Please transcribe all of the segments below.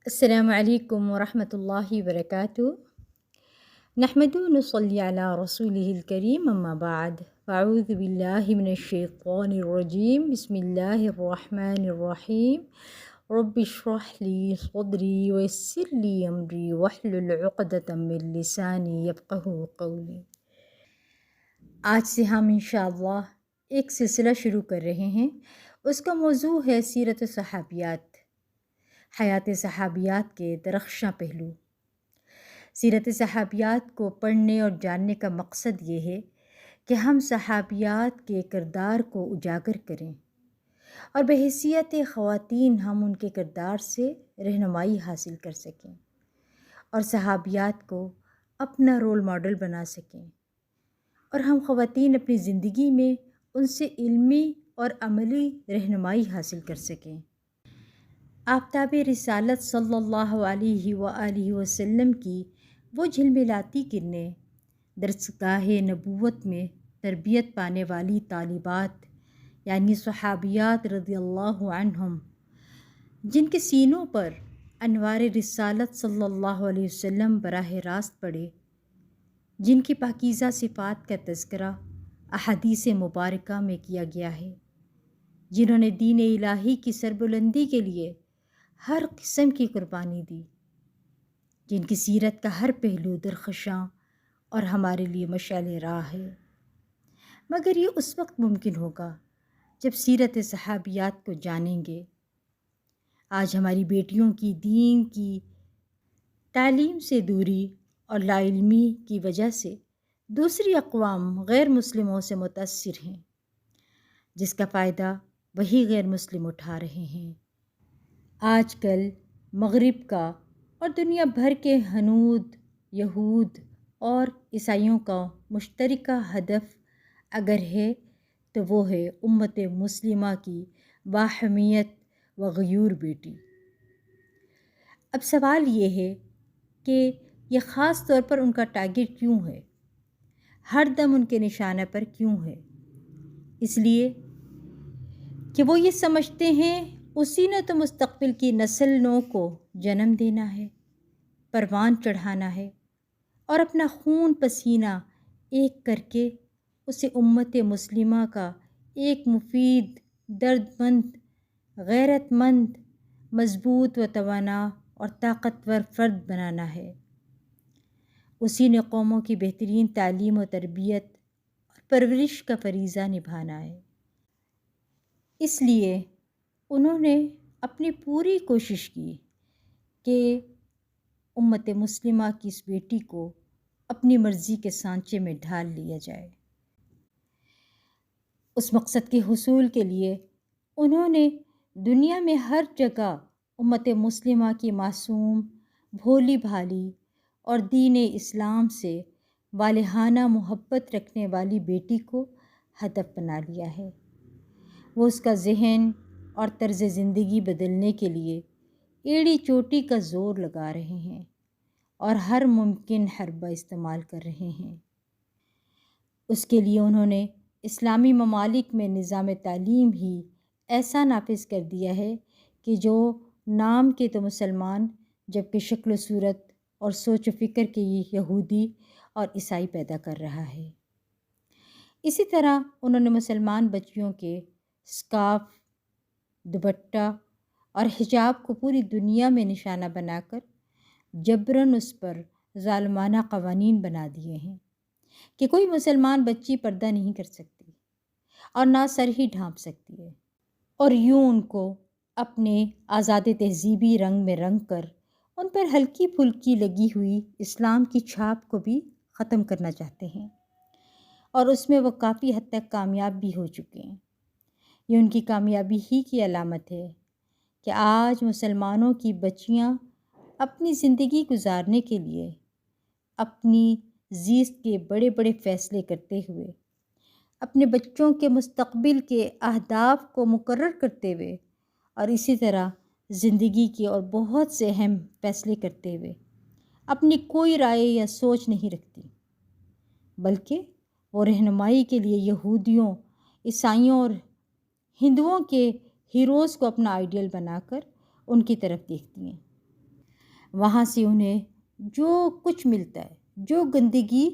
السلام علیکم ورحمۃ اللہ وبرکاتہ۔ نحمد ونصلی علی رسولہ الکریم، اما بعد فاعوذ باللہ من الشیطان الرجیم، بسم اللہ الرحمن الرحیم۔ رب اشرح لی صدری ویسر لی امری واحلل عقدۃ من لسانی یفقہوا قولی۔ آج سے ہم انشاءاللہ ایک سلسلہ شروع کر رہے ہیں۔ اس کا موضوع ہے سیرت صحابیات، حیات صحابیات کے درخشاں پہلو۔ سیرت صحابیات کو پڑھنے اور جاننے کا مقصد یہ ہے کہ ہم صحابیات کے کردار کو اجاگر کریں اور بحیثیت خواتین ہم ان کے کردار سے رہنمائی حاصل کر سکیں اور صحابیات کو اپنا رول ماڈل بنا سکیں، اور ہم خواتین اپنی زندگی میں ان سے علمی اور عملی رہنمائی حاصل کر سکیں۔ آفتاب رسالت صلی اللہ علیہ وآلہ وسلم کی وہ جھلملاتی کرنیں، درسگاہ نبوت میں تربیت پانے والی طالبات یعنی صحابیات رضی اللہ عنہم، جن کے سینوں پر انوار رسالت صلی اللہ علیہ وسلم براہ راست پڑے، جن کی پاکیزہ صفات کا تذکرہ احادیث مبارکہ میں کیا گیا ہے، جنہوں نے دین الہی کی سربلندی کے لیے ہر قسم کی قربانی دی، جن کی سیرت کا ہر پہلو درخشاں اور ہمارے لیے مشعل راہ ہے۔ مگر یہ اس وقت ممکن ہوگا جب سیرت صحابیات کو جانیں گے۔ آج ہماری بیٹیوں کی دین کی تعلیم سے دوری اور لا علمی کی وجہ سے دوسری اقوام غیر مسلموں سے متاثر ہیں، جس کا فائدہ وہی غیر مسلم اٹھا رہے ہیں۔ آج کل مغرب کا اور دنیا بھر کے ہنود، یہود اور عیسائیوں کا مشترکہ ہدف اگر ہے تو وہ ہے امت مسلمہ کی باحمیت و غیور بیٹی۔ اب سوال یہ ہے کہ یہ خاص طور پر ان کا ٹارگٹ کیوں ہے، ہر دم ان کے نشانہ پر کیوں ہے؟ اس لیے کہ وہ یہ سمجھتے ہیں اسی نے تو مستقبل کی نسل نو کو جنم دینا ہے، پروان چڑھانا ہے اور اپنا خون پسینہ ایک کر کے اسے امت مسلمہ کا ایک مفید، درد مند، غیرت مند، مضبوط و توانا اور طاقتور فرد بنانا ہے۔ اسی نے قوموں کی بہترین تعلیم و تربیت اور پرورش کا فریضہ نبھانا ہے۔ اس لیے انہوں نے اپنی پوری کوشش کی کہ امت مسلمہ کی اس بیٹی کو اپنی مرضی کے سانچے میں ڈھال لیا جائے۔ اس مقصد کے حصول کے لیے انہوں نے دنیا میں ہر جگہ امت مسلمہ کی معصوم، بھولی بھالی اور دین اسلام سے والہانہ محبت رکھنے والی بیٹی کو ہدف بنا لیا ہے۔ وہ اس کا ذہن اور طرز زندگی بدلنے کے لیے ایڑی چوٹی کا زور لگا رہے ہیں اور ہر ممکن حربہ استعمال کر رہے ہیں۔ اس کے لیے انہوں نے اسلامی ممالک میں نظام تعلیم ہی ایسا نافذ کر دیا ہے کہ جو نام کے تو مسلمان جبکہ شکل و صورت اور سوچ و فکر کے یہودی اور عیسائی پیدا کر رہا ہے۔ اسی طرح انہوں نے مسلمان بچیوں کے اسکارف، دوپٹہ اور حجاب کو پوری دنیا میں نشانہ بنا کر جبراً اس پر ظالمانہ قوانین بنا دیے ہیں کہ کوئی مسلمان بچی پردہ نہیں کر سکتی اور نہ سر ہی ڈھانپ سکتی ہے، اور یوں ان کو اپنے آزاد تہذیبی رنگ میں رنگ کر ان پر ہلکی پھلکی لگی ہوئی اسلام کی چھاپ کو بھی ختم کرنا چاہتے ہیں، اور اس میں وہ کافی حد تک کامیاب بھی ہو چکے ہیں۔ یہ ان کی کامیابی ہی کی علامت ہے کہ آج مسلمانوں کی بچیاں اپنی زندگی گزارنے کے لیے اپنی زیست کے بڑے بڑے فیصلے کرتے ہوئے، اپنے بچوں کے مستقبل کے اہداف کو مقرر کرتے ہوئے اور اسی طرح زندگی کے اور بہت سے اہم فیصلے کرتے ہوئے اپنی کوئی رائے یا سوچ نہیں رکھتی، بلکہ وہ رہنمائی کے لیے یہودیوں، عیسائیوں اور ہندوؤں کے ہیروز کو اپنا آئیڈیل بنا کر ان کی طرف دیکھتی ہیں۔ وہاں سے انہیں جو کچھ ملتا ہے، جو گندگی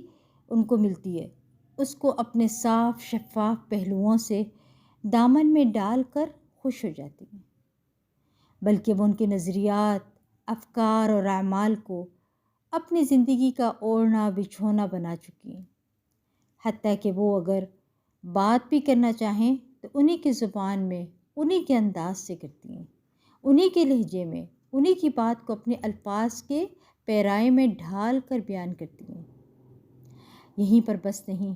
ان کو ملتی ہے، اس کو اپنے صاف شفاف پہلوؤں سے دامن میں ڈال کر خوش ہو جاتی ہیں، بلکہ وہ ان کے نظریات، افکار اور اعمال کو اپنی زندگی کا اوڑھنا بچھونا بنا چکی ہیں، حتیٰ کہ وہ اگر بات بھی کرنا چاہیں تو انہی کی زبان میں، انہی کے انداز سے کرتی ہیں، انہی کے لہجے میں، انہی کی بات کو اپنے الفاظ کے پیرائے میں ڈھال کر بیان کرتی ہیں۔ یہیں پر بس نہیں،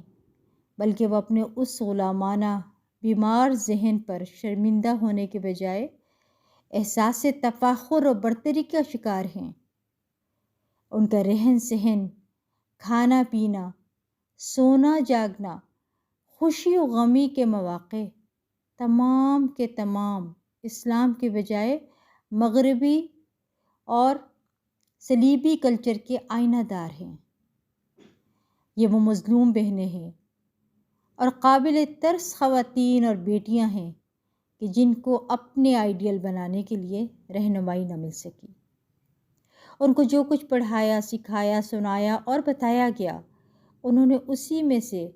بلکہ وہ اپنے اس غلامانہ بیمار ذہن پر شرمندہ ہونے کے بجائے احساس تفاخر و برتری کا شکار ہیں۔ ان کا رہن سہن، کھانا پینا، سونا جاگنا، خوشی و غمی کے مواقع تمام کے تمام اسلام کے بجائے مغربی اور صلیبی کلچر کے آئینہ دار ہیں۔ یہ وہ مظلوم بہنیں ہیں اور قابل ترس خواتین اور بیٹیاں ہیں کہ جن کو اپنے آئیڈیل بنانے کے لیے رہنمائی نہ مل سکی۔ ان کو جو کچھ پڑھایا، سکھایا، سنایا اور بتایا گیا، انہوں نے اسی میں سے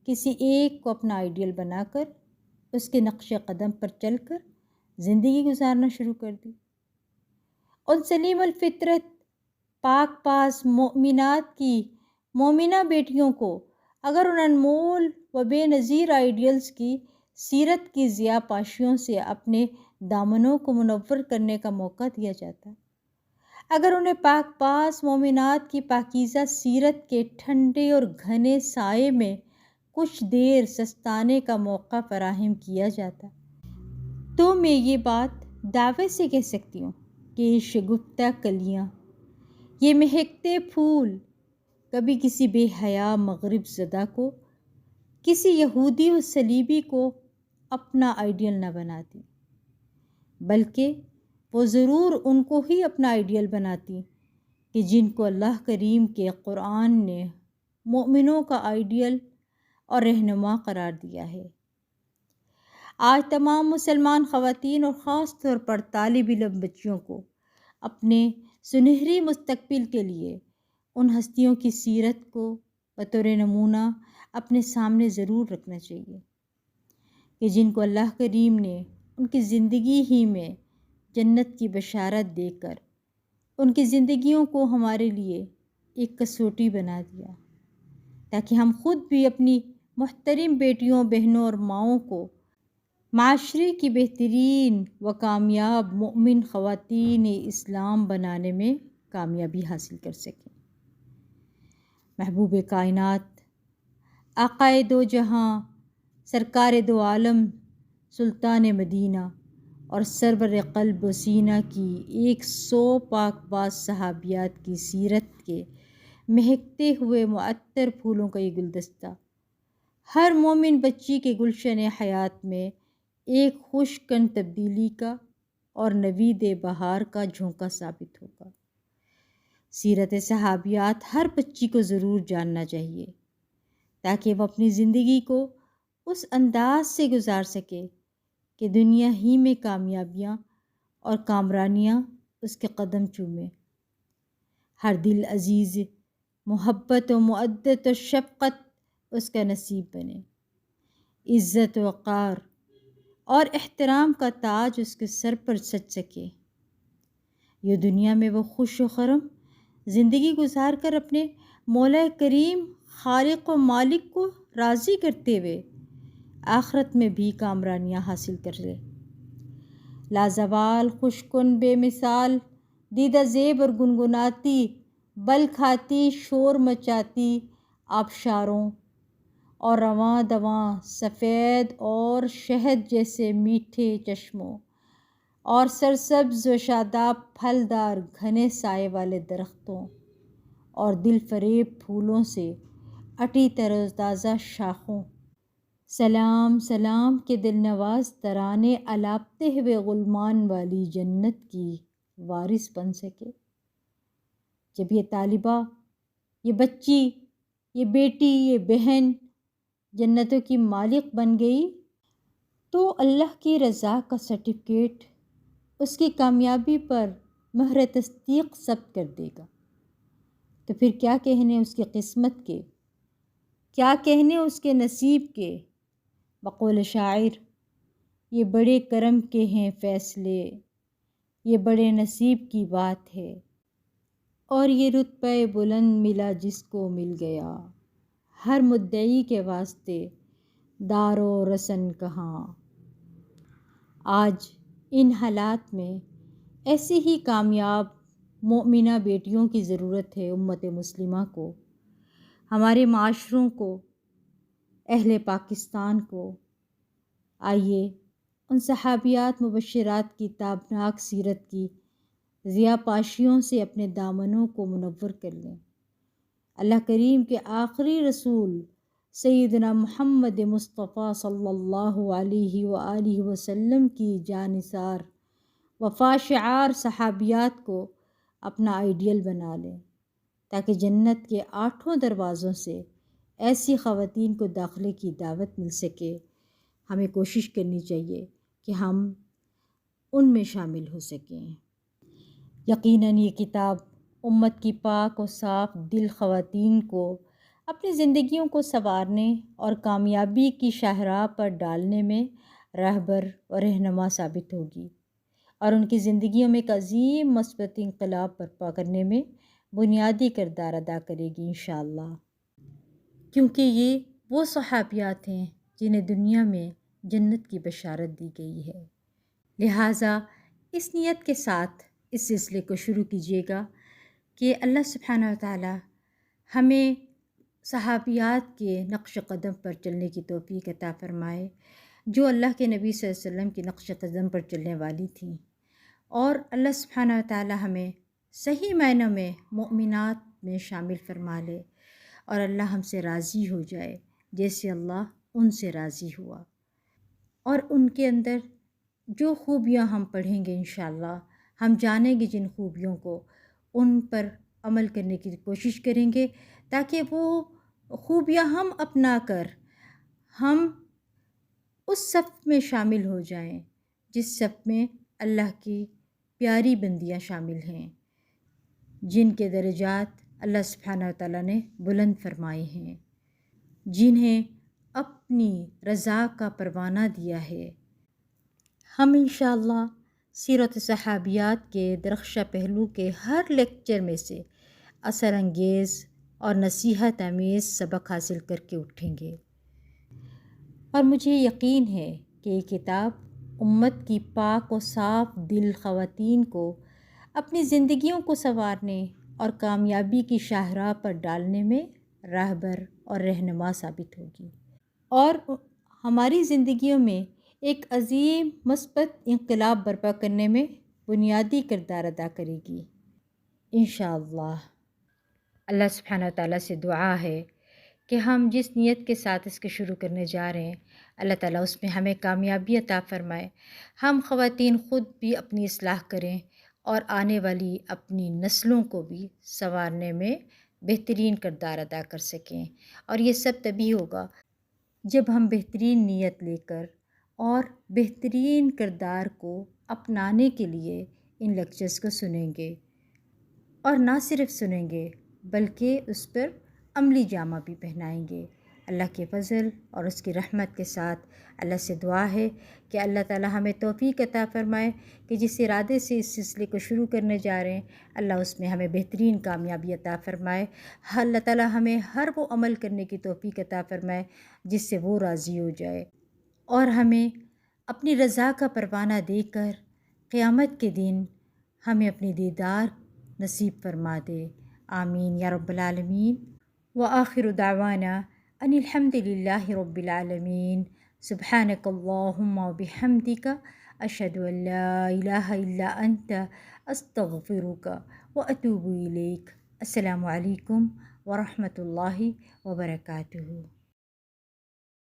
کسی ایک کو اپنا آئیڈیل بنا کر اس کے نقش قدم پر چل کر زندگی گزارنا شروع کر دی۔ ان سلیم الفطرت، پاک پاس مومنات کی مومنہ بیٹیوں کو اگر ان انمول و بے نظیر آئیڈیلز کی سیرت کی ضیاء پاشیوں سے اپنے دامنوں کو منور کرنے کا موقع دیا جاتا، اگر انہیں پاک پاس مومنات کی پاکیزہ سیرت کے ٹھنڈے اور گھنے سائے میں کچھ دیر سستانے کا موقع فراہم کیا جاتا، تو میں یہ بات دعوے سے کہہ سکتی ہوں کہ یہ شگفتہ کلیاں، یہ مہکتے پھول کبھی کسی بے حیا مغرب زدہ کو، کسی یہودی و صلیبی کو اپنا آئیڈیل نہ بناتی، بلکہ وہ ضرور ان کو ہی اپنا آئیڈیل بناتی کہ جن کو اللہ کریم کے قرآن نے مومنوں کا آئیڈیل اور رہنما قرار دیا ہے۔ آج تمام مسلمان خواتین اور خاص طور پر طالب علم بچیوں کو اپنے سنہری مستقبل کے لیے ان ہستیوں کی سیرت کو بطور نمونہ اپنے سامنے ضرور رکھنا چاہیے کہ جن کو اللہ کریم نے ان کی زندگی ہی میں جنت کی بشارت دے کر ان کی زندگیوں کو ہمارے لیے ایک کسوٹی بنا دیا، تاکہ ہم خود بھی اپنی محترم بیٹیوں، بہنوں اور ماؤں کو معاشرے کی بہترین و کامیاب مومن خواتین اسلام بنانے میں کامیابی حاصل کر سکیں۔ محبوب کائنات، آقائے دو جہاں، سرکار دو عالم، سلطان مدینہ اور سرور قلب و سینہ کی 100 پاک باز صحابیات کی سیرت کے مہکتے ہوئے معطر پھولوں کا یہ گلدستہ ہر مومن بچی کے گلشن حیات میں ایک خوشکن تبدیلی کا اور نوید بہار کا جھونکا ثابت ہوگا۔ سیرت صحابیات ہر بچی کو ضرور جاننا چاہیے، تاکہ وہ اپنی زندگی کو اس انداز سے گزار سکے کہ دنیا ہی میں کامیابیاں اور کامرانیاں اس کے قدم چومیں، ہر دل عزیز محبت و مودت و شفقت اس کا نصیب بنے، عزت وقار اور احترام کا تاج اس کے سر پر سج سکے، یہ دنیا میں وہ خوش و خرم زندگی گزار کر اپنے مولا کریم خالق و مالک کو راضی کرتے ہوئے آخرت میں بھی کامرانیاں حاصل کر لے۔ لازوال خوشکن بے مثال دیدہ زیب اور گنگناتی بل کھاتی شور مچاتی آبشاروں اور رواں دواں سفید اور شہد جیسے میٹھے چشموں اور سرسبز و شاداب پھلدار گھنے سائے والے درختوں اور دل فریب پھولوں سے اٹی تر و تازہ شاخوں، سلام سلام کے دل نواز ترانے الاپتے ہوئے غلمان والی جنت کی وارث بن سکے۔ جب یہ طالبہ، یہ بچی، یہ بیٹی، یہ بہن جنتوں کی مالک بن گئی تو اللہ کی رضا کا سرٹیفکیٹ اس کی کامیابی پر مہر تصدیق ثبت کر دے گا۔ تو پھر کیا کہنے اس کی قسمت کے، کیا کہنے اس کے نصیب کے۔ بقول شاعر، یہ بڑے کرم کے ہیں فیصلے، یہ بڑے نصیب کی بات ہے، اور یہ رتبہ بلند ملا جس کو مل گیا، ہر مدعی کے واسطے دار و رسن کہاں۔ آج ان حالات میں ایسی ہی کامیاب مومنہ بیٹیوں کی ضرورت ہے امت مسلمہ کو، ہمارے معاشروں کو، اہل پاکستان کو۔ آئیے ان صحابیات مبشرات کی تابناک سیرت کی ضیاء پاشیوں سے اپنے دامنوں کو منور کر لیں۔ اللہ کریم کے آخری رسول سیدنا محمد مصطفیٰ صلی اللہ علیہ وآلہ وسلم کی جانثار وفا شعار صحابیات کو اپنا آئیڈیل بنا لیں، تاکہ جنت کے 8 دروازوں سے ایسی خواتین کو داخلے کی دعوت مل سکے۔ ہمیں کوشش کرنی چاہیے کہ ہم ان میں شامل ہو سکیں۔ یقیناً یہ کتاب امت کی پاک و صاف دل خواتین کو اپنی زندگیوں کو سنوارنے اور کامیابی کی شاہراہ پر ڈالنے میں راہبر و رہنما ثابت ہوگی، اور ان کی زندگیوں میں ایک عظیم مثبت انقلاب برپا کرنے میں بنیادی کردار ادا کرے گی انشاءاللہ، کیونکہ یہ وہ صحابیات ہیں جنہیں دنیا میں جنت کی بشارت دی گئی ہے۔ لہٰذا اس نیت کے ساتھ اس سلسلے کو شروع کیجیے گا کہ اللہ سبحانہ وتعالی ہمیں صحابیات کے نقش قدم پر چلنے کی توفیق عطا فرمائے، جو اللہ کے نبی صلی اللہ علیہ وسلم کے نقش قدم پر چلنے والی تھیں، اور اللہ سبحانہ وتعالی ہمیں صحیح معنوں میں مؤمنات میں شامل فرما لے، اور اللہ ہم سے راضی ہو جائے جیسے اللہ ان سے راضی ہوا، اور ان کے اندر جو خوبیاں ہم پڑھیں گے انشاءاللہ، ہم جانیں گے جن خوبیوں کو، ان پر عمل کرنے کی کوشش کریں گے، تاکہ وہ خوبیاں ہم اپنا کر ہم اس صف میں شامل ہو جائیں جس صف میں اللہ کی پیاری بندیاں شامل ہیں، جن کے درجات اللہ سبحانہ وتعالی نے بلند فرمائے ہیں، جنہیں اپنی رضا کا پروانہ دیا ہے۔ ہم انشاءاللہ سیرت صحابیات کے درخشاں پہلو کے ہر لیکچر میں سے اثر انگیز اور نصیحت آمیز سبق حاصل کر کے اٹھیں گے، اور مجھے یقین ہے کہ یہ کتاب امت کی پاک و صاف دل خواتین کو اپنی زندگیوں کو سنوارنے اور کامیابی کی شاہراہ پر ڈالنے میں راہبر اور رہنما ثابت ہوگی، اور ہماری زندگیوں میں ایک عظیم مثبت انقلاب برپا کرنے میں بنیادی کردار ادا کرے گی انشاءاللہ۔ اللہ سبحانہ وتعالیٰ سے دعا ہے کہ ہم جس نیت کے ساتھ اس کے شروع کرنے جا رہے ہیں، اللہ تعالیٰ اس میں ہمیں کامیابی عطا فرمائے، ہم خواتین خود بھی اپنی اصلاح کریں اور آنے والی اپنی نسلوں کو بھی سنوارنے میں بہترین کردار ادا کر سکیں، اور یہ سب تبھی ہوگا جب ہم بہترین نیت لے کر اور بہترین کردار کو اپنانے کے لیے ان لیکچرز کو سنیں گے، اور نہ صرف سنیں گے بلکہ اس پر عملی جامہ بھی پہنائیں گے۔ اللہ کے فضل اور اس کی رحمت کے ساتھ اللہ سے دعا ہے کہ اللہ تعالی ہمیں توفیق عطا فرمائے کہ جس ارادے سے اس سلسلے کو شروع کرنے جا رہے ہیں، اللہ اس میں ہمیں بہترین کامیابی عطا فرمائے۔ اللہ تعالی ہمیں ہر وہ عمل کرنے کی توفیق عطا فرمائے جس سے وہ راضی ہو جائے، اور ہمیں اپنی رضا کا پروانہ دے کر قیامت کے دن ہمیں اپنی دیدار نصیب فرما دے۔ آمین یا رب العالمین۔ وآخر دعوانا ان الحمد للہ رب العالمین۔ سبحانک اللہم وبحمدک، اشہد ان لا الہ الا انت، استغفرک واتوب الیک۔ السلام علیکم ورحمۃ اللہ وبرکاتہ۔